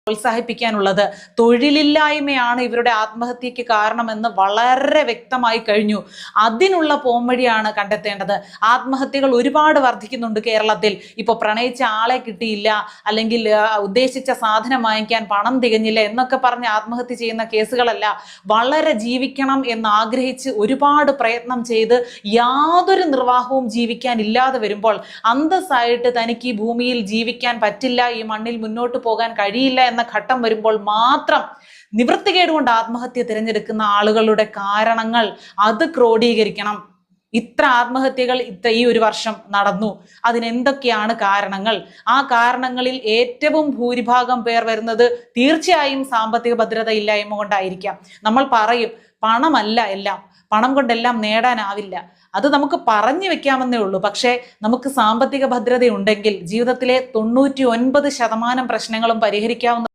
പ്രോത്സാഹിപ്പിക്കാനുള്ളത്. തൊഴിലില്ലായ്മയാണ് ഇവരുടെ ആത്മഹത്യക്ക് കാരണമെന്ന് വളരെ വ്യക്തമായി കഴിഞ്ഞു. അതിനുള്ള പോംവഴിയാണ് കണ്ടെത്തേണ്ടത്. ആത്മഹത്യകൾ ഒരുപാട് വർദ്ധിക്കുന്നുണ്ട് കേരളത്തിൽ. ഇപ്പോൾ പ്രണയിച്ച ആളെ കിട്ടിയില്ല, അല്ലെങ്കിൽ ഉദ്ദേശിച്ച സാധനം വാങ്ങിക്കാൻ പണം തികഞ്ഞില്ല എന്നൊക്കെ പറഞ്ഞ് ആത്മഹത്യ ചെയ്യുന്ന കേസുകളല്ല. വളരെ ജീവിക്കണം എന്ന് ആഗ്രഹിച്ച് ഒരുപാട് പ്രയത്നം ചെയ്ത് യാതൊരു നിർവാഹവും ജീവിക്കാൻ ഇല്ലാതെ വരുമ്പോൾ, അന്തസ്സായിട്ട് തനിക്ക് ഈ ഭൂമിയിൽ ജീവിക്കാൻ പറ്റില്ല, ഈ മണ്ണിൽ മുന്നോട്ട് പോകാൻ കഴിയില്ല എന്ന ഘട്ടം വരുമ്പോൾ മാത്രം നിവൃത്തികേട് കൊണ്ട് ആത്മഹത്യ തിരഞ്ഞെടുക്കുന്ന ആളുകളുടെ കാരണങ്ങൾ അത് ക്രോഡീകരിക്കണം. ഇത്ര ആത്മഹത്യകൾ ഈ ഒരു വർഷം നടന്നു, അതിനെന്തൊക്കെയാണ് കാരണങ്ങൾ? ആ കാരണങ്ങളിൽ ഏറ്റവും ഭൂരിഭാഗം പേർ വരുന്നത് തീർച്ചയായും സാമ്പത്തിക ഭദ്രത ഇല്ലായ്മ കൊണ്ടായിരിക്കാം. നമ്മൾ പറയും പണമല്ല എല്ലാം, പണം കൊണ്ടെല്ലാം നേടാനാവില്ല. അത് നമുക്ക് പറഞ്ഞു വെക്കാമെന്നേ ഉള്ളൂ. പക്ഷേ നമുക്ക് സാമ്പത്തിക ഭദ്രത ഉണ്ടെങ്കിൽ ജീവിതത്തിലെ 99% പ്രശ്നങ്ങളും പരിഹരിക്കാവുന്ന